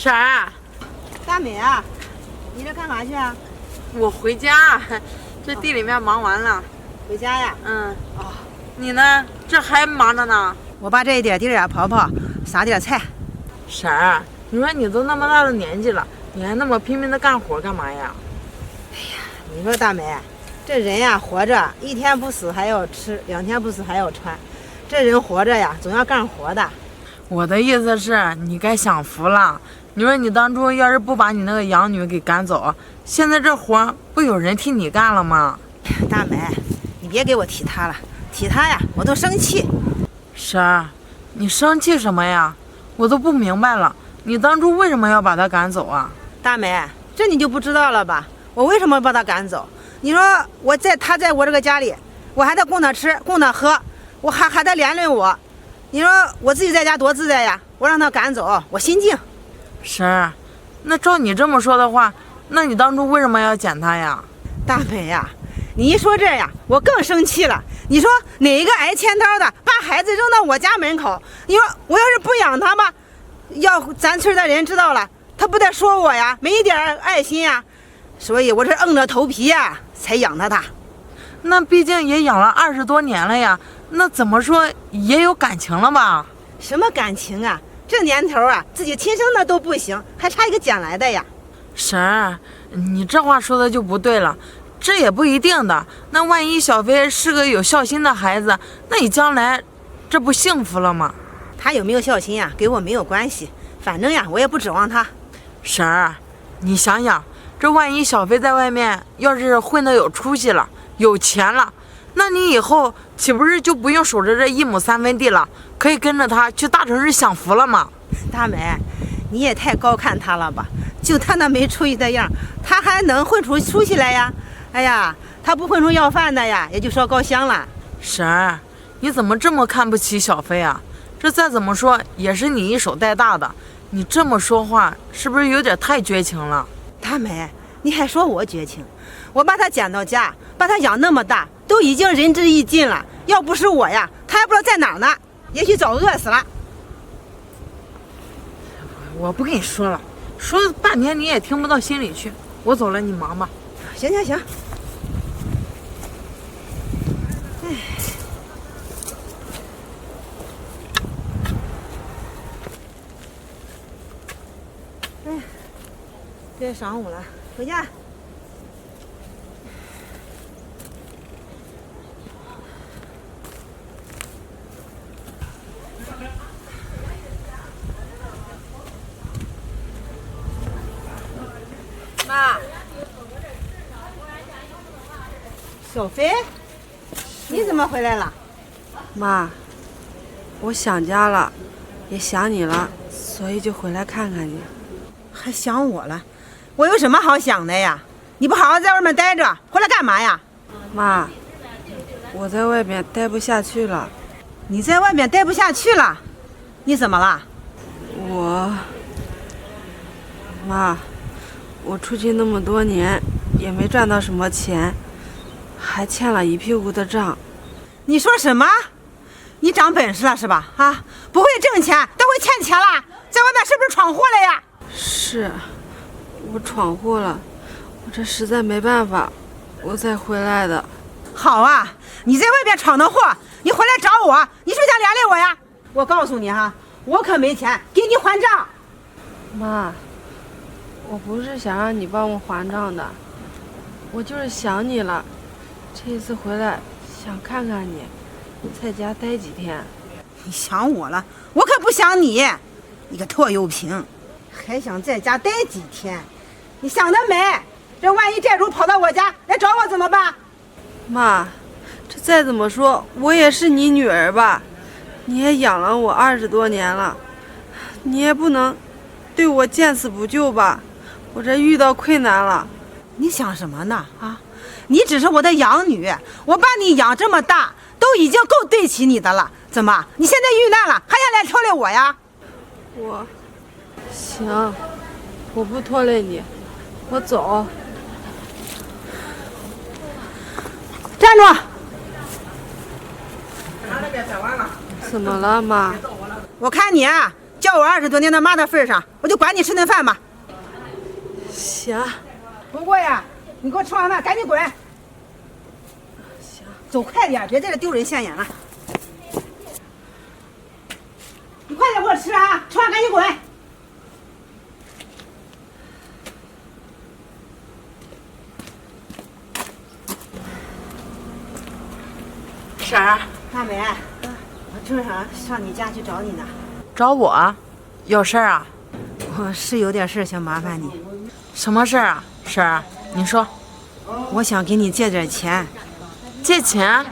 婶儿，大美啊，你这干啥去啊？我回家，这地里面忙完了。回家呀？哦，你呢？这还忙着呢。我把这一点地啊刨刨，撒点菜。婶儿，你说你都那么大的年纪了，你还那么拼命的干活干嘛呀？你说大美，这人呀活着，一天不死还要吃，两天不死还要穿。这人活着呀，总要干活的。我的意思是，你该享福了。你说你当初要是不把你那个养女给赶走，现在这活不有人替你干了吗？大美，你别给我提她了，提她呀，我都生气。婶儿，你生气什么呀？我都不明白了，你当初为什么要把她赶走啊？大美，这你就不知道了吧？我为什么把她赶走？你说她在我这个家里，我还得供她吃，供她喝，我还得连累我。你说我自己在家多自在呀？我让她赶走，我心静。婶儿，那照你这么说的话，那你当初为什么要捡她呀？大美呀，你一说这呀，我更生气了。你说哪一个挨千刀的把孩子扔到我家门口？你说我要是不养他吧，要咱村的人知道了，他不得说我呀，没一点爱心呀。所以我是硬着头皮呀才养他。那毕竟也养了20多年了呀，那怎么说也有感情了吧？什么感情啊？这年头啊，自己亲生的都不行，还差一个捡来的呀。婶儿，你这话说的就不对了，这也不一定的。那万一小飞是个有孝心的孩子，那你将来这不幸福了吗？他有没有孝心呀，跟我没有关系，反正呀，我也不指望他。婶儿，你想想，这万一小飞在外面要是混得有出息了，有钱了，那你以后岂不是就不用守着这1亩3分地了，可以跟着他去大城市享福了吗？大美，你也太高看他了吧？就他那没出息的样，他还能混出出息来呀？哎呀，他不混出要饭的呀，也就烧高香了。婶儿，你怎么这么看不起小飞啊？这再怎么说也是你一手带大的，你这么说话是不是有点太绝情了？大美，你还说我绝情？我把他捡到家，把他养那么大，都已经仁至义尽了。要不是我呀，他还不知道在哪儿呢，也许早饿死了。我不跟你说了，说半天你也听不到心里去。我走了，你忙吧。行。哎，别晌午了，回家。妈，小飞，你怎么回来了？妈，我想家了，也想你了，所以就回来看看你。还想我了？我有什么好想的呀？你不好好在外面待着，回来干嘛呀？妈，我在外面待不下去了。你在外面待不下去了？你怎么了？妈，我出去那么多年，也没赚到什么钱，还欠了一屁股的账。你说什么？你长本事了是吧？啊，不会挣钱，都会欠钱了，在外面是不是闯祸了呀？是，我闯祸了，我这实在没办法，我才回来的。好啊，你在外面闯的祸，你回来找我，你是不是想连累我呀？我告诉你哈，我可没钱给你还账。妈，我不是想让你帮我还账的，我就是想你了。这一次回来想看看你，在家待几天。你想我了，我可不想你，你个拖油瓶，还想在家待几天？你想得美！这万一债主跑到我家来找我怎么办？妈，这再怎么说我也是你女儿吧，你也养了我20多年了，你也不能对我见死不救吧？我这遇到困难了。你想什么呢？啊，你只是我的养女，我把你养这么大，都已经够对起你的了。怎么，你现在遇难了，还想来拖累我呀？行，我不拖累你，我走。站住！怎么了，妈？我看你啊，叫我20多年的妈的份上，我就管你吃顿饭吧。行，不过呀，你给我吃完饭赶紧滚。行，走快点，别在这丢人现眼了。你快点给我吃啊！吃完赶紧滚。婶儿，大美，我正想上你家去找你呢。找我，有事儿啊？我是有点事想麻烦你。什么事儿啊？婶儿，你说。我想给你借点钱。借钱？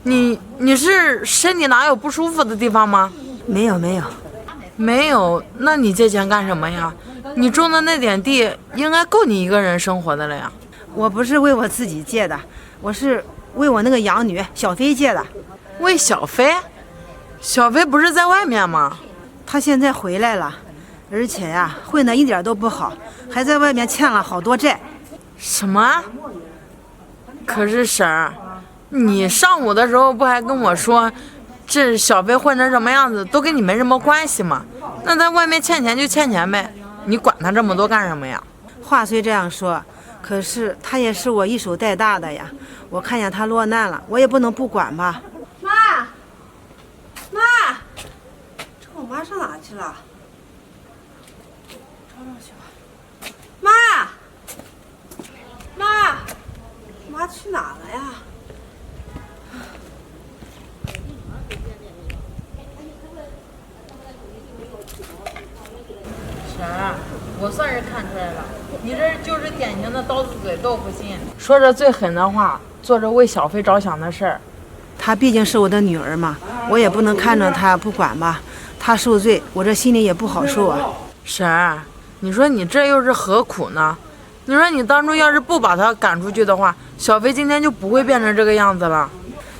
你是身体哪有不舒服的地方吗？没有。没有，那你借钱干什么呀？你种的那点地应该够你一个人生活的了呀。我不是为我自己借的，我是为我那个养女小飞借的。为小飞？小飞不是在外面吗？她现在回来了，而且呀，混得一点都不好，还在外面欠了好多债。什么？可是婶儿，你上午的时候不还跟我说，这小飞混成什么样子都跟你没什么关系吗？那在外面欠钱就欠钱呗，你管他这么多干什么呀？话虽这样说，可是他也是我一手带大的呀。我看见他落难了，我也不能不管吧。妈，这我妈上哪去了？找找去吧。妈去哪了呀？婶儿，我算是看出来了，你这就是典型的刀子嘴豆腐心，说着最狠的话，做着为小飞着想的事儿。她毕竟是我的女儿嘛，我也不能看着她不管吧。她受罪，我这心里也不好受啊。婶儿，你说你这又是何苦呢？你说你当初要是不把她赶出去的话，小飞今天就不会变成这个样子了。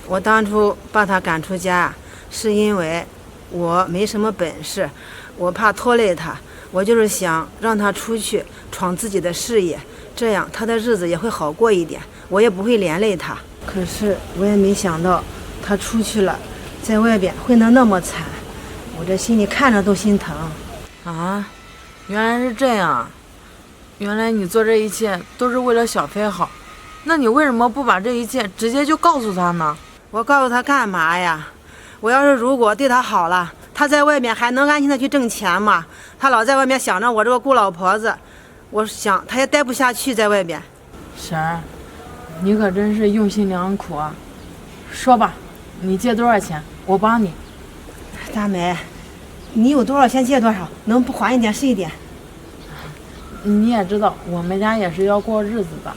我当初把她赶出家，是因为我没什么本事，我怕拖累她，我就是想让她出去闯自己的事业，这样她的日子也会好过一点，我也不会连累她。可是我也没想到，她出去了，在外边混得那么惨，我这心里看着都心疼。啊，原来是这样啊！原来你做这一切都是为了小飞好，那你为什么不把这一切直接就告诉他呢？我告诉她干嘛呀？我要是如果对她好了，她在外面还能安心的去挣钱吗？她老在外面想着我这个孤老婆子，我想她也待不下去在外边。婶儿，你可真是用心良苦啊！说吧，你借多少钱，我帮你。大美，你有多少钱借多少，能不还一点是一点。你也知道，我们家也是要过日子的，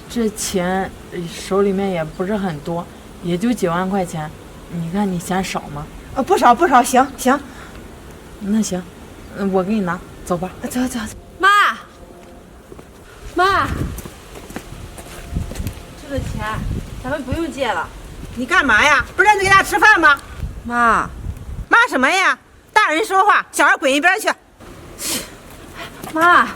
这钱手里面也不是很多，也就几万块钱，你看你嫌少吗？不少，行。那行，我给你拿，走吧。走。妈，这个钱咱们不用借了。你干嘛呀？不是让你给大家吃饭吗？妈什么呀？大人说话，小孩滚一边去。妈，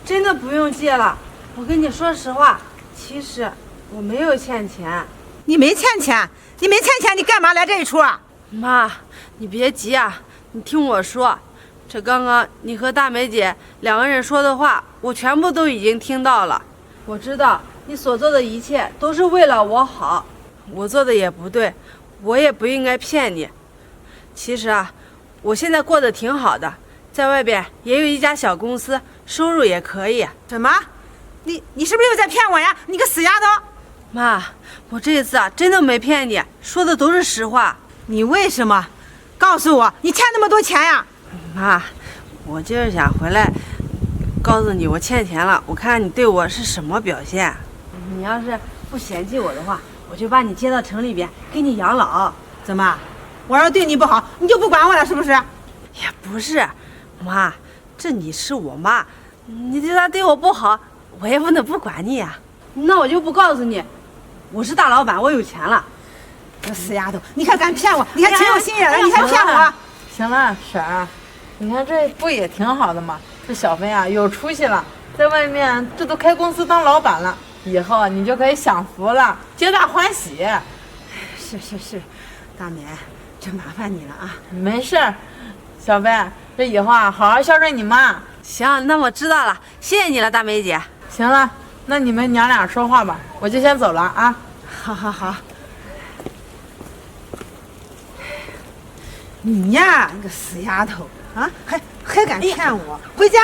真的不用借了。我跟你说实话，其实我没有欠钱。你没欠钱，你干嘛来这一出啊？妈，你别急啊，你听我说，这刚刚你和大梅姐两个人说的话，我全部都已经听到了。我知道你所做的一切都是为了我好，我做的也不对，我也不应该骗你。其实啊，我现在过得挺好的，在外边也有一家小公司，收入也可以。什么？你是不是又在骗我呀？你个死丫头！妈，我这次啊真的没骗你，说的都是实话。你为什么？告诉我，你欠那么多钱呀？妈，我就是想回来告诉你我欠钱了，我看看你对我是什么表现。你要是不嫌弃我的话，我就把你接到城里边给你养老。怎么？我要是对你不好，你就不管我了是不是？也不是，妈，这你是我妈，你就算对我不好，我也不能不管你呀。那我就不告诉你，我是大老板，我有钱了。这死丫头，你还敢骗我？你还挺有心眼的，你还骗我？行了，婶儿，你看这不也挺好的吗？这小飞啊有出息了，在外面这都开公司当老板了，以后你就可以享福了，皆大欢喜。是，大美，真麻烦你了啊。没事儿，小飞，这以后啊，好好孝顺你妈。行，那我知道了，谢谢你了，大梅姐。行了，那你们娘俩说话吧，我就先走了啊。好好好。你呀，你个死丫头啊，还敢骗我！回家。